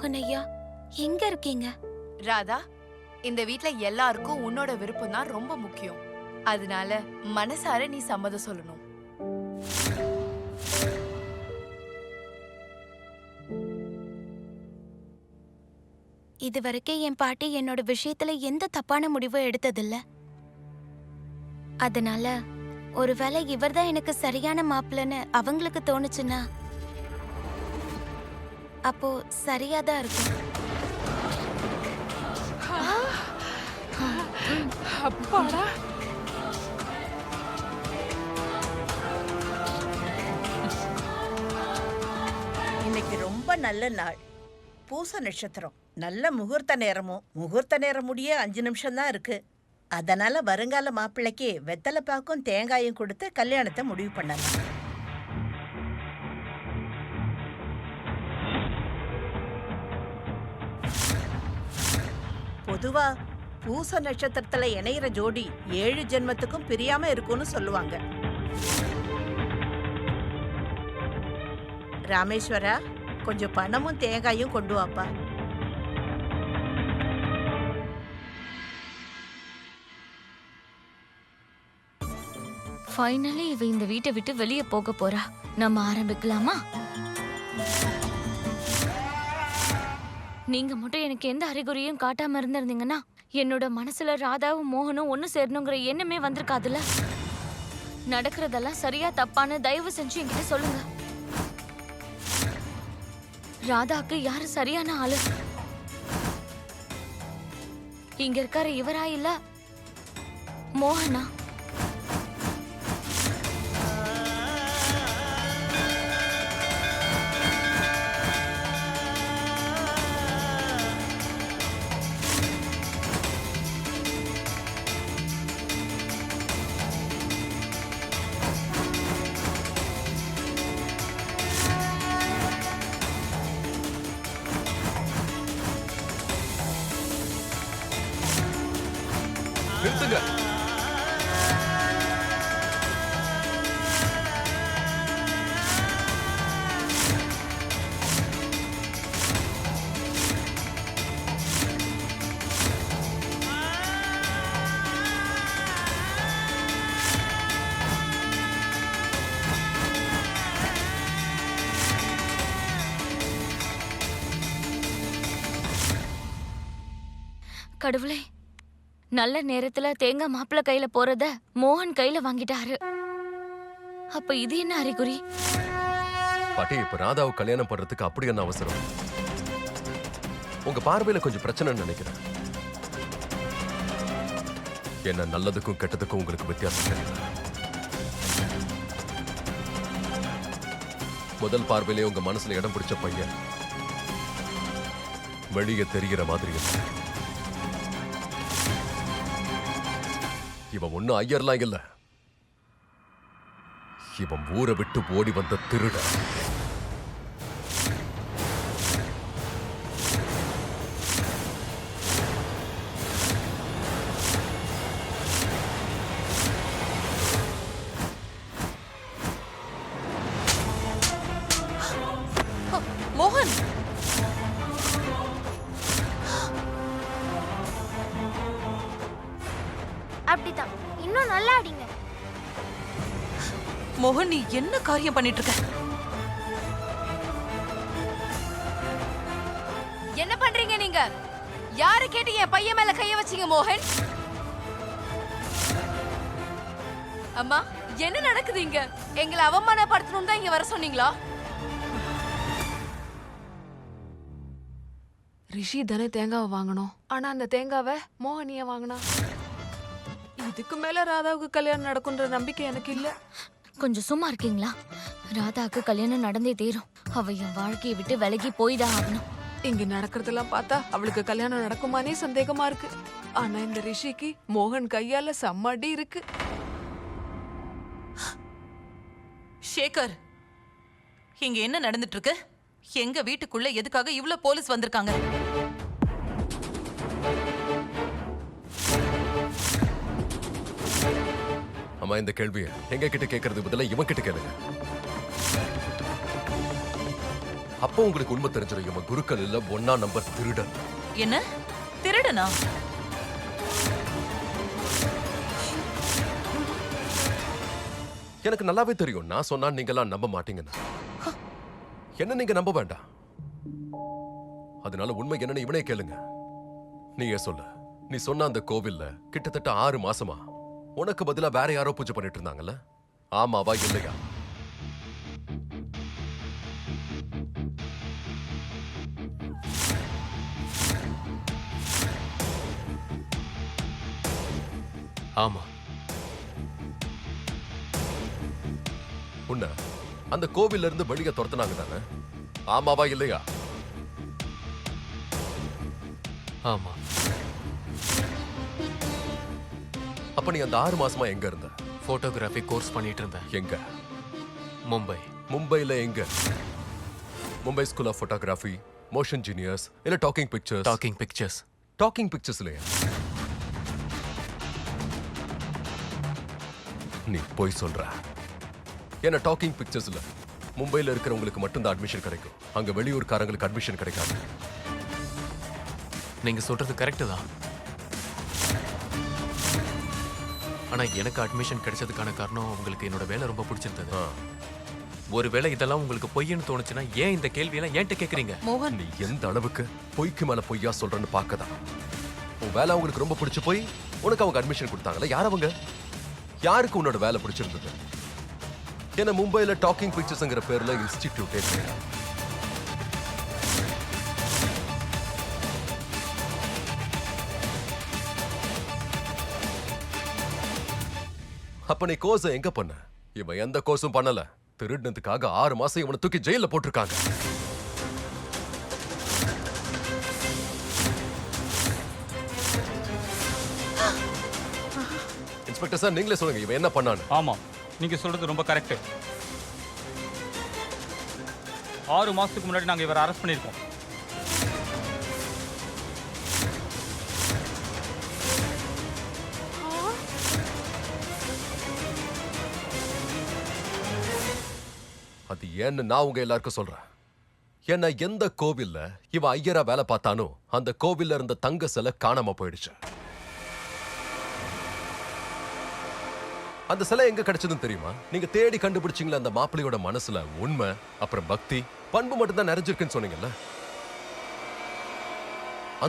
மோகன் ஐயா, எங்க இருக்கீங்க? ராதா, இந்த வீட்ல எல்லாருக்கும் உன்னோட விருப்பம் தான் ரொம்ப முக்கியம். அதனால மனசார நீ சம்மதம் சொல்லணும். இதுவரைக்கும் என் பாட்டி என்னோட விஷயத்துல எந்த தப்பான முடிவும் எடுத்ததில்ல. அதனால ஒருவேளை இவர்தான் எனக்கு சரியான மாப்பிள்ளன்னு அவங்களுக்கு தோணுச்சுன்னா அப்போ சரியாதான் இருக்கும். அப்பாடா, இன்னைக்கு ரொம்ப நல்ல நாள். பூச நட்சத்திரம். நல்ல முகூர்த்த நேரமும். முகூர்த்த நேரம் முடிய 5 நிமிஷம் தான் இருக்கு. அதனால வருங்கால மாப்பிள்ளைக்கு வெத்தலை பாக்கும் தேங்காயும் கொடுத்து கல்யாணத்தை முடிவு பண்ணலாம். பொதுவா பூச நட்சத்திரத்துல இணையிற ஜோடி 7 ஜென்மத்துக்கும் பிரியாம இருக்கும்னு சொல்லுவாங்க. ராமேஸ்வரா, கொஞ்சம் பணமும் தேங்காயும் கொண்டு வாப்பா. ஃபைனலி இவ இந்த வீட்டை விட்டு வெளியே போக போறா. நம்ம ஆரம்பிக்கலாமா? நீங்க மட்டும் எனக்கு எந்த அறிகுறியும் காட்டாம இருந்திருந்தீங்கன்னா என்னோட மனசுல ராதாவும் மோகனும் ஒண்ணு சேரணுங்கிற எண்ணமே வந்திருக்காதுல. நடக்கிறதெல்லாம் சரியா தப்பான்னு தயவு செஞ்சு என்கிட்ட சொல்லுங்க. ராதாக்கு யாரு சரியான ஆளு? இங்க இருக்காரு இவரா இல்ல மோகனா? நிறுத்துங்க. கடவுளே, நல்ல நேரத்துல தேங்காய் மாப்பிள்ள கையில போறத மோகன் கையில வாங்கிட்டாரு. அப்ப இது என்ன அறிகுறி? பாட்டி, இப்ப ராதாவை கல்யாணம் பண்றதுக்கு அப்படி என்ன அவசரம்? உங்க பார்வையில கொஞ்சம் பிரச்சனைன்னு நினைக்கிறேன். என்ன நல்லதுக்கும் கெட்டதுக்கும் உங்களுக்கு வித்தியாசம் தெரியல. முதல் பார்வையிலே உங்க மனசுல இடம் பிடிச்ச பையன் வெளியே தெரிகிற மாதிரி இருக்கு. இவன் ஒண்ணு ஐயர்லாம் இல்ல. இவன் ஊரை விட்டு ஓடி வந்த திருட. மோகன், அப்படிதான், இன்னும் நல்லா அடிங்க. மோகன், நீ என்ன காரியம் பண்ணிட்டு இருக்க? என்ன பண்றீங்க நீங்க? யாரு கேட்டு என் பையன் மேல கைய வச்சீங்க மோகன்? அம்மா, என்ன நடக்குது இங்க? எங்களை அவமானப்படுத்தணும் தான் இங்க வர சொன்னீங்களா? ரிஷி தானே தேங்காவை வாங்கணும். ஆனா அந்த தேங்காவை மோகனிய வாங்கினா. இதுக்கு மேல ராதாவுக்கு கல்யாணம் நடக்கும்ன்ற நம்பிக்கை எனக்கு இல்ல. கொஞ்சம் சும்மா இருக்கீங்களா? ராதாக்கு கல்யாணம் நடந்தே தீரும். அவ என் வாழ்க்கையை விட்டு விலகி போய்தான் ஆகணும். இங்க நடக்கிறதெல்லாம் பார்த்தா அவளுக்கு கல்யாணம் நடக்குமானே சந்தேகமா இருக்கு. ஆனா இந்த ரிஷிக்கு மோகன் கையால செம்மடி இருக்கு. சேகர், இங்க என்ன நடந்துட்டு இருக்கு? எங்க வீட்டுக்குள்ள எதுக்காக இவ்ளோ போலீஸ் வந்திருக்காங்க? அம்மா, இந்த கேள்வியை எங்க கிட்ட கேட்கறது பதிலா இவன் கிட்ட கேளுங்க. அப்போ உங்களுக்கு உண்மை தெரிஞ்சிடும் இவன் குருக்கள் இல்ல 1ஆம் நம்பர் திருடன். என்ன திருடனா? எனக்கு நல்லாவே தெரியும் நான் சொன்னா நீங்கெல்லாம் நம்ப மாட்டீங்கன்னு. என்ன நீங்க நம்ப வேண்டாம். அதனால உண்மை என்னன்னு இவனே கேளுங்க. நீயே சொல்லு. நீ சொன்ன அந்த கோவில்ல கிட்டத்தட்ட 6 மாசமா உனக்கு பதிலா வேற யாரோ பூஜை பண்ணிட்டு இருந்தாங்கல்ல? ஆமாவா இல்லையா? ஆமா. உன்ன அந்த கோவில்ல இருந்து வெளிய துரத்துனாங்க தானே? ஆமாவா இல்லையா? ஆமா. அப்ப நீ அந்த 6 மாசமா எங்க இருந்த? போட்டோகிராஃபி கோர்ஸ் பண்ணிட்டு இருந்தேன். எங்க? மும்பை. மும்பைல எங்க? Mumbai school of photography, motion geniuses இல்ல டாக்கிங் பிக்சர்ஸ்? Talking pictures. டாக்கிங் பிக்சர்ஸ்லயா? நீ போய் சொல்ற. ஏன்னா டாக்கிங் பிக்சர்ஸ்ல மும்பைல இருக்கிறவங்களுக்கு மட்டும் தான் அட்மிஷன் கிடைக்கும். அங்க வெளியூர்காரங்களுக்கு அட்மிஷன் கிடைக்காது. நீங்க சொல்றது கரெக்ட் தான். ஆனா எனக்கு அட்மிஷன் கிடைச்சதுக்கான காரணம் உங்களுக்கு என்னோட வேலை ரொம்ப பிடிச்சிருந்தது. ஒருவேளை இதெல்லாம் உங்களுக்கு பொய்ன்னு தோணுச்சுன்னா ஏன் இந்த கேள்வியெல்லாம் ஏன்ட்ட கேக்குறீங்க? மோகன், நீ எந்த அளவுக்கு பொய்க்கு மேல பொய்யா சொல்றன்னு பார்க்கதான். உன் வேலை அவங்களுக்கு ரொம்ப பிடிச்சு போய் உனக்கு அவங்க அட்மிஷன் கொடுத்தாங்கல்ல? யார் அவங்க? யாருக்கு உன்னோட வேலை பிடிச்சிருந்தது? ஏன்னா மும்பைல டாக்கிங் பிக்சர்ஸ்ங்கிற பேர்ல இன்ஸ்டிடியூட்டே கிடையாது. அப்ப நீ கோர்ஸ் எங்க பண்ண? இவன் எந்த கோர்ஸும் பண்ணல. திருடினதுக்காக 6 மாசம் இவனை தூக்கி ஜெயில போட்டிருக்காங்க. இன்ஸ்பெக்டர் சார், நீங்களே சொல்லுங்க இவன் என்ன பண்ணான்னு. ஆமாம், நீங்கள் சொல்கிறது ரொம்ப கரெக்டு. 6 மாதத்துக்கு முன்னாடி நாங்கள் இவரை அரெஸ்ட் பண்ணியிருக்கோம். அது ஏன்னு நான் உங்க எல்லாருக்கும் சொல்றேன். ஏன்னா எந்த கோவில்ல இவன் ஐயரா வேலை பார்த்தானோ அந்த கோவில்ல இருந்த தங்க சிலை காணாம போயிடுச்சு. அந்த சிலை எங்க கிடைச்சதுன்னு தெரியுமா? நீங்க தேடி கண்டுபிடிச்சீங்களா? அந்த மாப்பிள்ளையோட மனசுல உண்மை, அப்புறம் பக்தி, பண்பு மட்டும் தான் நிறைஞ்சிருக்குன்னு சொன்னீங்கல்ல?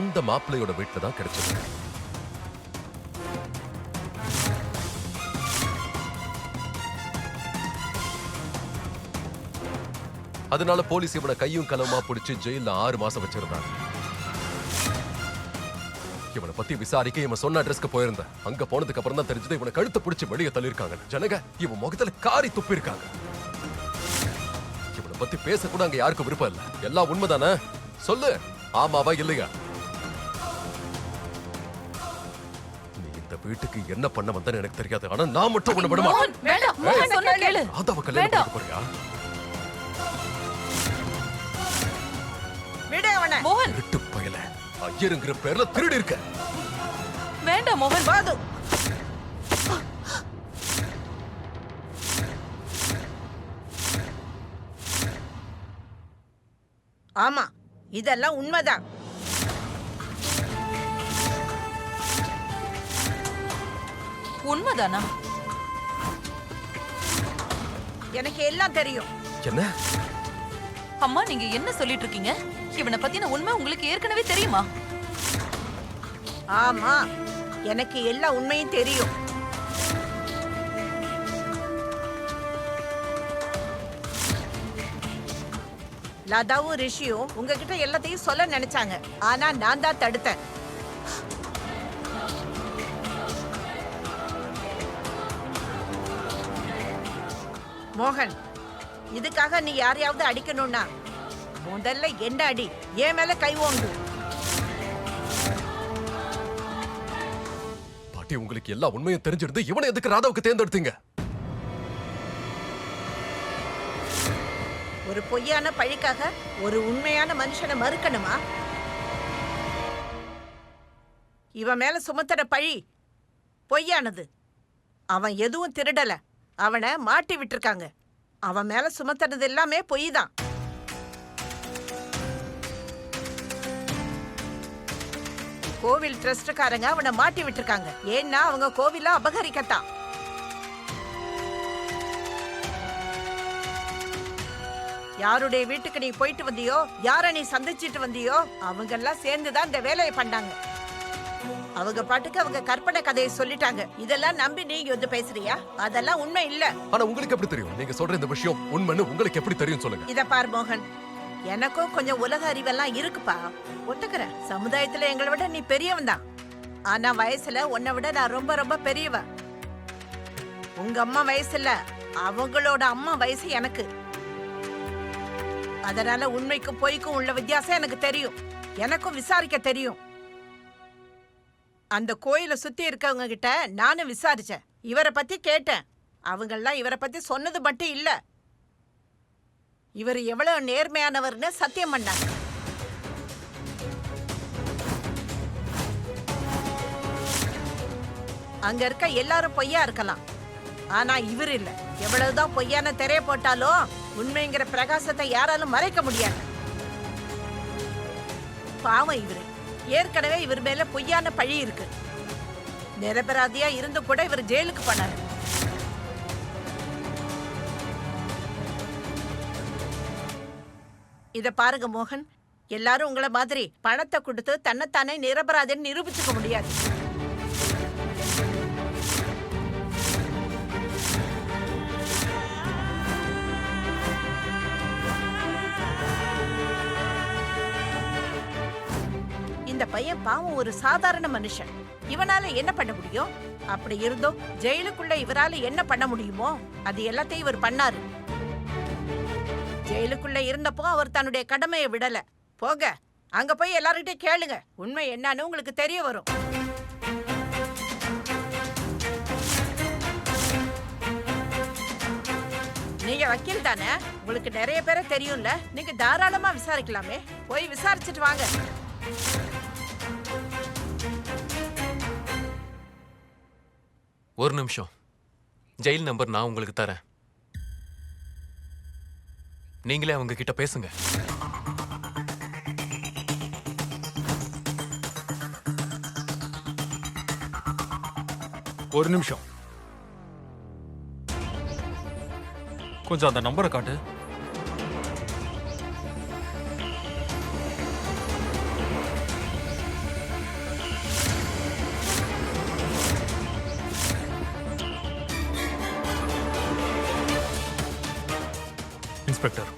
அந்த மாப்பிள்ளையோட வீட்டுல தான் கிடைச்சது. அதனால போலீஸ் இவனை கையும் களவுமா பிடிச்சு ஜெயில 6 மாசம் வச்சிருந்தாங்க. இவனை பத்தி விசாரிக்க இவன் சொன்ன அட்ரஸ்க்கு போயிருந்தேன். அங்க போனதுக்கு அப்புறம் தான் தெரிஞ்சது இவனை கழுத்து பிடிச்சு வெளியே தள்ளிருக்காங்க. ஜனங்க இவன் முகத்துல காரி துப்பி இருக்காங்க. இவனை பத்தி பேச கூட அங்க யாருக்கும் விருப்பம் இல்ல. எல்லாம் உண்மைதானே? சொல்லு, ஆமாவா இல்லையா? நீ இந்த வீட்டுக்கு என்ன பண்ண வந்தன்னு எனக்கு தெரியாது. ஆனா நான் மட்டும் உன்னை விட மாட்டேன். வேண்டாம், மோகன் சொன்னா கேளு. ராதாவை கல்யாணம் பண்ணிக்க போறியா? விடு அவனை. மோகன், திருட்டு பயல, ஐயருங்கிற பேர்ல திருடி இருக்க. வேண்டாம் மோகன். பாது, ஆமா, இதெல்லாம் உண்மைதான். உண்மைதானா? எனக்கு எல்லாம் தெரியும். என்ன? அம்மா, நீங்க என்ன சொல்லிட்டு இருக்கீங்க? இவனை பத்தின உண்மை உங்களுக்கு ஏற்கனவே தெரியுமா? ஆமா, எனக்கு எல்லா உண்மையும் தெரியும். லதாவும் ரிஷியும் உங்ககிட்ட எல்லாத்தையும் சொல்ல நினைச்சாங்க. ஆனா நான் தான் தடுத்தேன். மோகன், இதுக்காக நீ யாரையாவது அடிக்கணும்னா முதல்ல என்ன அடி, என் மேல கை ஓங்கு. பாட்டி, உங்களுக்கு எல்லா உண்மையும் தெரிஞ்சிருந்து இவனை எதுக்கு ராதாவுக்கு தேர்ந்தெடுத்தீங்க? ஒரு பொய்யான பழிக்காக ஒரு உண்மையான மனுஷனை மறுக்கணுமா? இவன் மேல சுமத்துற பழி பொய்யானது. அவன் எதுவும் திருடல. அவனை மாட்டி விட்டுருக்காங்க. அவன் மேல சுமத்துறது எல்லாமே பொய் தான். கோவில் ட்ரஸ்ட்காரங்க அவனை மாட்டி விட்டுருக்காங்க. ஏன்னா அவங்க கோவில அபகரிக்கத்தான். யாருடைய வீட்டுக்கு நீ போயிட்டு வந்தியோ, யார நீ சந்திச்சிட்டு வந்தியோ, அவங்க எல்லாம் சேர்ந்துதான் இந்த வேலையை பண்ணாங்க. அவங்க பாட்டுக்கு அவங்க கற்பனை கதையை சொல்லிட்டாங்க. இதெல்லாம் நம்பி நீங்க வந்து பேசுறியா? அதெல்லாம் உண்மை இல்ல. ஆனா உங்களுக்கு எப்படி தெரியும்? நீங்க சொல்ற இந்த விஷயம் உண்மைன்னு உங்களுக்கு எப்படி தெரியும் சொல்லுங்க. இத பார் மோகன், எனக்கும் கொஞ்சம் உலக அறிவெல்லாம் இருக்குப்பா, ஒத்துக்கிறேன். சமுதாயத்துல எங்களை விட நீ பெரியவன் தான். ஆனா வயசுல உன்னை விட நான் ரொம்ப ரொம்ப பெரியவ. உங்க அம்மா வயசுல அவங்களோட அம்மா வயசு எனக்கு. அதனால உண்மைக்கும் பொய்க்கும் உள்ள வித்தியாசம் எனக்கு தெரியும். எனக்கும் விசாரிக்க தெரியும். அந்த கோயில சுத்தி இருக்கவங்க கிட்ட நானும் விசாரிச்சேன். இவரை பத்தி கேட்டேன். அவங்கெல்லாம் இவரை பத்தி சொன்னது மட்டும் இல்ல, இவர் எவ்வளவு நேர்மையானவர்னு சத்தியம் பண்ணாங்க. அங்க இருக்க எல்லாரும் பொய்யா இருக்கலாம், ஆனா இவர் இல்ல. எவ்வளவுதான் பொய்யான திரைய போட்டாலும் உண்மைங்கிற பிரகாசத்தை யாராலும் மறைக்க முடியாது. பாவம் இவரு. ஏற்கனவே இவர் மேல பொய்யான பழி இருக்கு. நிரபராதியா இருந்து கூட இவர் ஜெயிலுக்கு போனாரு. இத பாருங்க மோகன், எல்லாரும் உங்களை மாதிரி பணத்தை கொடுத்து தன்னைத்தானே நிரபராதின்னு நிரூபிச்சுக்க முடியாது. இந்த பையன் பாவம் ஒரு சாதாரண மனுஷன். இவனால என்ன பண்ண முடியும்? அப்படி இருந்தோம் ஜெயிலுக்குள்ள இவரால என்ன பண்ண முடியுமோ அது எல்லாத்தையும் இவர் பண்ணாரு. ஜெயிலுக்குள்ள இருந்தப்போ அவர் தன்னுடைய கடமையை விடல. போங்க, அங்க போய் எல்லார்கிட்டயும் கேளுங்க. உண்மை என்னன்னு உங்களுக்கு தெரிய வரும். நீங்க வக்கீல் தானே, உங்களுக்கு நிறைய பேரை தெரியும்ல. நீங்க தாராளமா விசாரிக்கலாமே. போய் விசாரிச்சுட்டு வாங்க. ஒரு நிமிஷம். ஜெயில் நம்பர் நான் உங்களுக்கு தரேன். நீங்களே அவங்க கிட்ட பேசுங்க. ஒரு நிமிஷம், கொஞ்சம் அந்த நம்பரை காட்டு. இன்ஸ்பெக்டர்,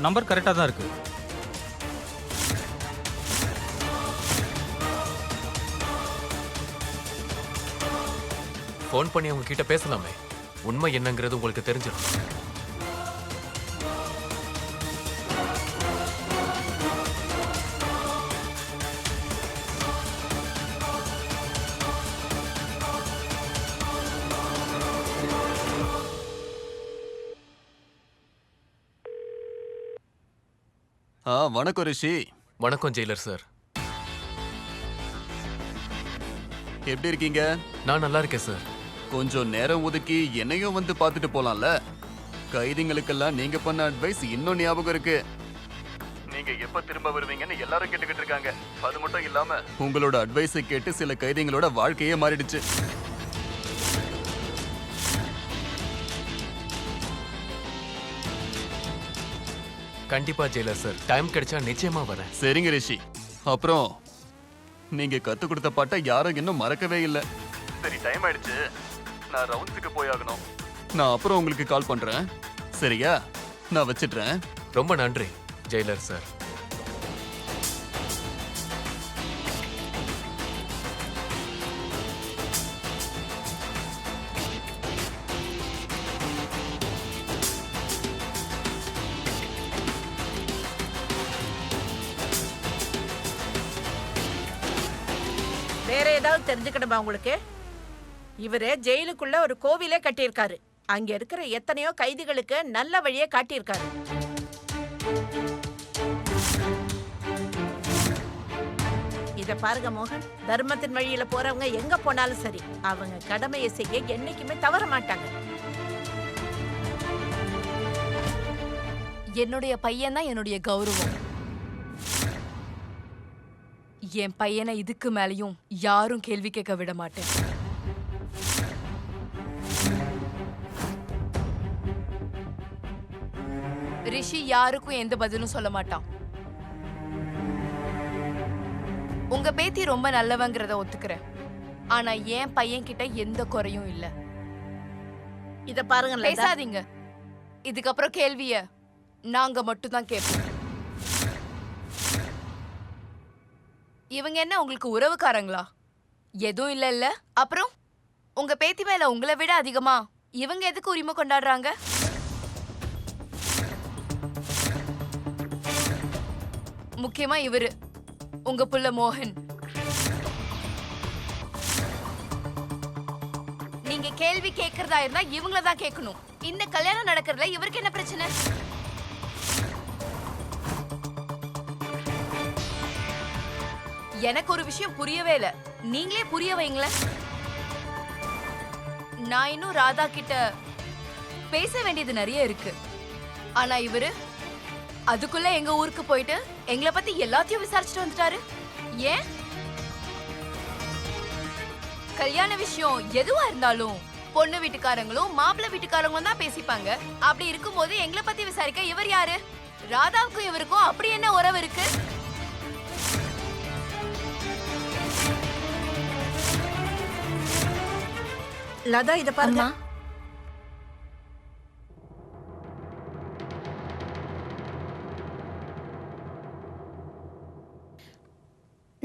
நம்பர் கரெக்டாக தான் இருக்கு. ஃபோன் பண்ணி அவங்க கிட்ட பேசலாமே. உண்மை என்னங்கிறது உங்களுக்கு தெரிஞ்சிடும். வணக்கம் ரிஷி. வணக்கம் ஜெயிலர் சார். எப்படி இருக்கீங்க? நான் நல்லா இருக்கேன் சார். கொஞ்சம் நேரம் ஒதுக்கி என்னையும் வந்து பார்த்துட்டு போலாம்ல? கைதிங்களுக்கெல்லாம் நீங்க பண்ண அட்வைஸ் இன்னும் ஞாபகம் இருக்கு. நீங்க எப்ப திரும்ப வருவீங்கன்னு எல்லாரும் கேட்டுக்கிட்டு இருக்காங்க. அது மட்டும் இல்லாம உங்களோட அட்வைஸை கேட்டு சில கைதிங்களோட வாழ்க்கையே மாறிடுச்சு. கண்டிப்பா ஜெயிலர் சார், டைம் கிடைச்சா நிச்சயமா வரேன். சரிங்க ரிஷி. அப்புறம் நீங்க கத்து கொடுத்த பாட்டை யாரும் இன்னும் மறக்கவே இல்லை. சரி, டைம் ஆயிடுச்சு, நான் ரவுண்ட்ஸுக்கு போய் ஆகணும். நான் அப்புறம் உங்களுக்கு கால் பண்றேன், சரியா? நான் வச்சிடுறேன். ரொம்ப நன்றி ஜெயிலர் சார். வேற ஏதாவது தெரிஞ்சுக்கணுமா உங்களுக்கு? இவரு ஜெயிலுக்குள்ள ஒரு கோவிலே கட்டியிருக்காரு. அங்க இருக்கிற எத்தனையோ கைதிகளுக்கு நல்ல வழியை காட்டியிருக்காரு. இத பாருங்க மோகன், தர்மத்தின் வழியில போறவங்க எங்க போனாலும் சரி, அவங்க கடமையை செய்ய என்னைக்குமே தவற மாட்டாங்க. என்னுடைய பையன் தான் என்னுடைய கௌரவம். என் பையனை இதுக்கு மேலயும் யாரும் கேள்வி கேட்க விட மாட்டேன். ரிஷி யாருக்கும் எந்த பதிலும் சொல்ல மாட்டான். உங்க பேத்தி ரொம்ப நல்லவங்கிறத ஒத்துக்கிறேன். ஆனா என் பையன் கிட்ட எந்த குறையும் இல்ல. இத பாருங்க லதா. பேசாதீங்க. இதுக்கப்புறம் கேள்விய நாங்க மட்டும் தான் கேட்போம். இவங்க என்ன உங்களுக்கு உறவுக்காரங்களா? எதுவும் இல்ல. அப்புறம் உங்க பேத்தி மேல உங்களை விட அதிகமா இவங்க எதுக்கு உரிமை கொண்டாடுறாங்க? முக்கியமா இவரு உங்க புள்ள மோகன். நீங்க கேள்வி கேட்கறதா இருந்தா இவங்கள தான் கேட்கணும். இந்த கல்யாணம் நடக்கிறதுல இவருக்கு என்ன பிரச்சனை? எனக்கு ஒரு விஷயம் புரியவே இல்ல. நீங்களே புரிய வைங்களேன். நான் இன்னும் ராதா கிட்ட பேச வேண்டியது நிறைய இருக்கு. ஆனா இவரு அதுக்குள்ள எங்க ஊருக்கு போயிட்டு எங்களை பத்தி எல்லாத்தையும் விசாரிச்சுட்டு வந்துட்டாரு. ஏன்? கல்யாண விஷயம் எதுவா இருந்தாலும் பொண்ணு வீட்டுக்காரங்களும் மாப்பிள்ளை வீட்டுக்காரங்களும் தான் பேசிப்பாங்க. அப்படி இருக்கும்போது எங்களை பத்தி விசாரிக்க இவர் யாரு? ராதாவுக்கும் இவருக்கும் அப்படி என்ன உறவு இருக்கு? லதா இத பாருங்க. அம்மா,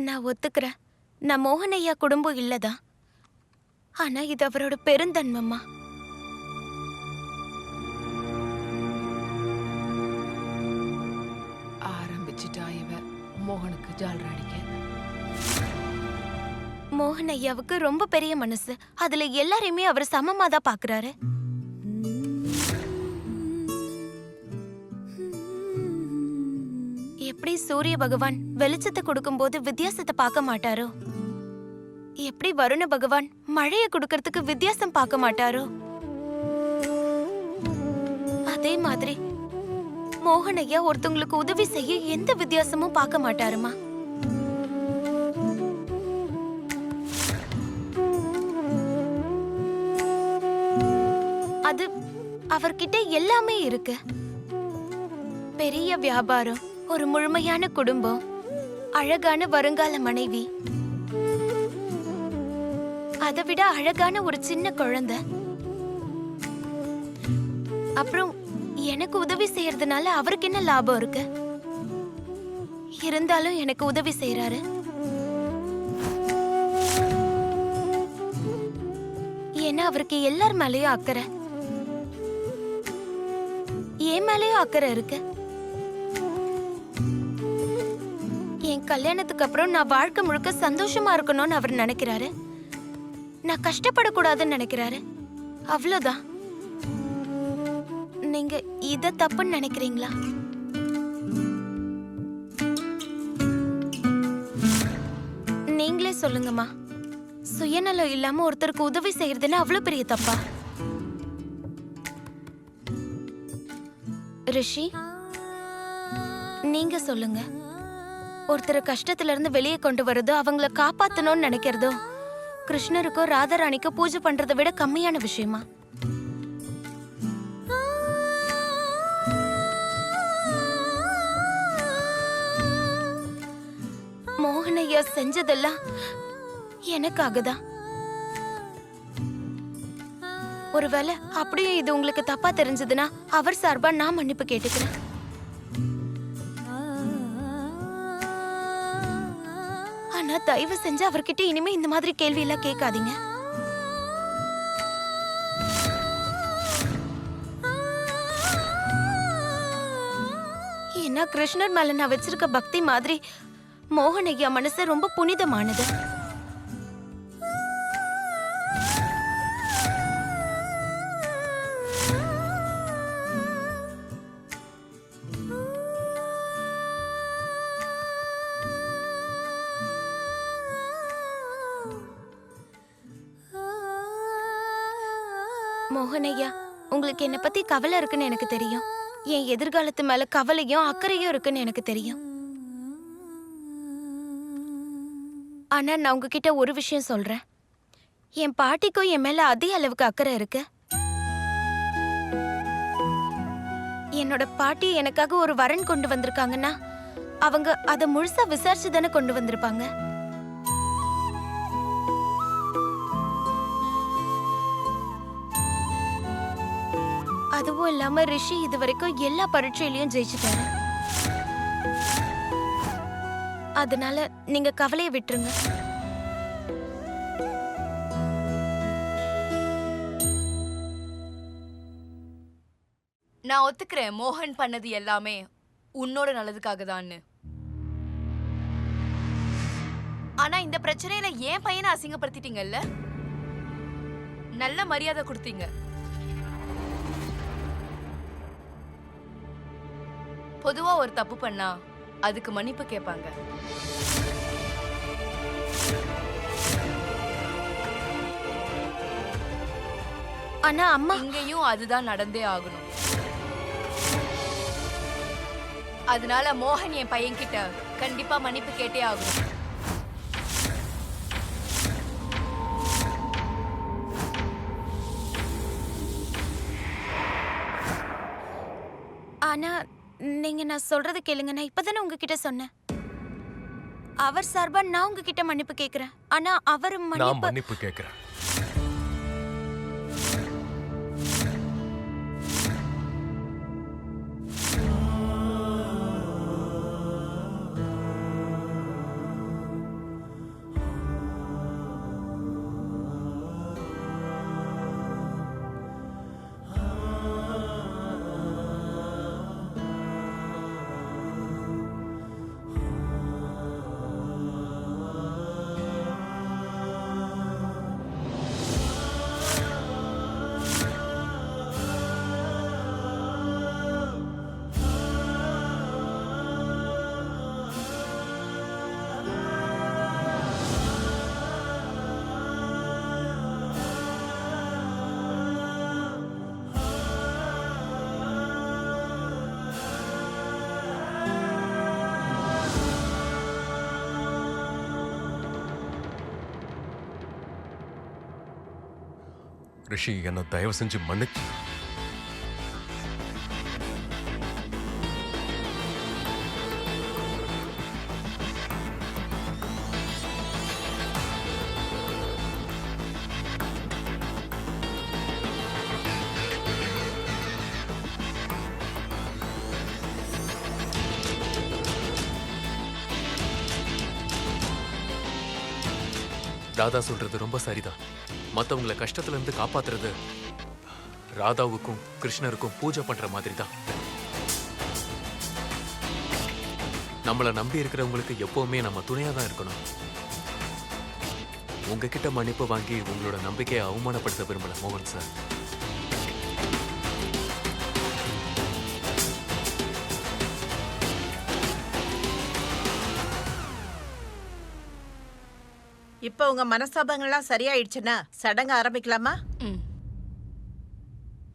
நான் ஒத்துக்கிறேன். நான் மோகன் ஐயா குடும்பம் இல்லதான். ஆனா இது அவரோட பெருந்தன்மம்மா. ஆரம்பிச்சிட்டா இவ மோகனுக்கு ஜால்ரா அடிக்க. மோகன் ஐயாவுக்கு ரொம்ப பெரிய மனசு. அதுல எல்லாரையுமே அவர் சமமா தான் பாக்குறாரு. எப்படி சூரிய பகவான் வெளிச்சத்தை கொடுக்கும்போது வித்தியாசத்தை பார்க்க மாட்டாரோ, எப்படி வருண பகவான் மழையை கொடுக்கறதுக்கு வித்தியாசம் பார்க்க மாட்டாரோ, அதே மாதிரி மோகன் ஐயா ஒருத்தவங்களுக்கு உதவி செய்ய எந்த வித்தியாசமும் பார்க்க மாட்டாருமா. அது அவர்கிட்ட எல்லாமே இருக்கு. பெரிய வியாபாரம், ஒரு முழுமையான குடும்பம், அழகான வருங்கால மனைவி, அதை விட அழகான ஒரு சின்ன குழந்தை. அப்புறம் எனக்கு உதவி செய்யறதுனால அவருக்கு என்ன லாபம் இருக்கு? இருந்தாலும் எனக்கு உதவி செய்யறாரு. ஏன்னா அவருக்கு எல்லார் மேலயும் அக்கறை, என் மேலயும் அக்கறை இருக்கு. என் கல்யாணத்துக்கு அப்புறம் நான் வாழ்க்கை முழுக்க சந்தோஷமா இருக்கணும்னு அவர் நினைக்கிறாரு. நான் கஷ்டப்படக்கூடாதுன்னு நினைக்கிறாரு. அவ்வளவுதான். நீங்க இத தப்புன்னு நினைக்கிறீங்களா? நீங்களே சொல்லுங்கம்மா. சுயநலம் இல்லாம ஒருத்தருக்கு உதவி செய்யறதுன்னு அவ்வளவு பெரிய தப்பா? ரிஷி, நீங்க சொல்லுங்க. ஒருத்தர் கஷ்டத்துல இருந்து வெளியே கொண்டு வரதோ, அவங்கள காப்பாத்தணும்னு நினைக்கிறதோ கிருஷ்ணருக்கோ ராதாராணிக்கோ பூஜை பண்றதை விட கம்மியான விஷயமா? மோகனையா செஞ்சதெல்லாம் எனக்காக தான். ஒருவேளை அப்படியே இது உங்களுக்கு தப்பா தெரிஞ்சதுன்னா அவர் சார்பா நான் மன்னிப்பு கேட்டுக்கிறேன். ஆனா தயவு செஞ்சு அவர்கிட்ட இனிமே இந்த மாதிரி கேள்வி எல்லாம் கேட்காதீங்க. ஏன்னா கிருஷ்ணர் மேல நான் வச்சிருக்க பக்தி மாதிரி மோகன் ஐயா மனசு ரொம்ப புனிதமானது. மோகன் ஐயா, உங்களுக்கு என்ன பத்தி கவலை இருக்குன்னு எனக்கு தெரியும். என் எதிர்காலத்து மேல கவலையும் அக்கறையும் இருக்குன்னு எனக்கு தெரியும். ஆனா நான் உங்ககிட்ட ஒரு விஷயம் சொல்றேன். என் பாட்டிக்கும் என் மேல அதே அளவுக்கு அக்கறை இருக்கு. என்னோட பாட்டி எனக்காக ஒரு வரன் கொண்டு வந்திருக்காங்கன்னா அவங்க அதை முழுசா விசாரிச்சு தானே கொண்டு வந்திருப்பாங்க. அதுவும் இல்லாம ரிஷி இது வரைக்கும் எல்லா பரீட்சையிலயும் ஜெயிச்சுட்டாரு. அதனால நீங்க கவலையை விட்டுருங்க. நான் ஒத்துக்கிறேன் மோகன் பண்ணது எல்லாமே உன்னோட நல்லதுக்காக தான்னு. ஆனா இந்த பிரச்சனையில ஏன் பையனை அசிங்கப்படுத்திட்டீங்கல்ல? நல்ல மரியாதை கொடுத்தீங்க. பொதுவா ஒரு தப்பு பண்ணா அதுக்கு மன்னிப்பு கேட்பாங்க. ஆனா அம்மா, இங்கேயும் அதுதான் நடந்தே ஆகணும். அதனால மோகன் என் பையன் கிட்ட கண்டிப்பா மன்னிப்பு கேட்டே ஆகணும். ஆனா நீங்க நான் சொல்றது கேளுங்க. நான் இப்பதானே உங்ககிட்ட சொன்னேன். அவர் சார்பா நான் உங்ககிட்ட மன்னிப்பு கேக்குறேன். ஆனா அவர் நான் மன்னிப்பு கேட்கிறேன். ரிஷி, என்ன தயவு செஞ்சு மன்னிச்சு. ராதா சொல்றது ரொம்ப சரிதான். மத்தவங்களை கஷ்டத்துல இருந்து காப்பாத்துறது ராதாவுக்கும் கிருஷ்ணருக்கும் பூஜை பண்ற மாதிரி தான். நம்மளை நம்பி இருக்கிறவங்களுக்கு எப்பவுமே நம்ம துணையா தான் இருக்கணும். உங்ககிட்ட மன்னிப்பு வாங்கி உங்களோட நம்பிக்கையை அவமானப்படுத்த விரும்பல மோகன் சார். இப்ப உங்க மனஸ்தாபங்கள்லாம் சரியாயிடுச்சுன்னா சடங்கு ஆரம்பிக்கலாமா? ம்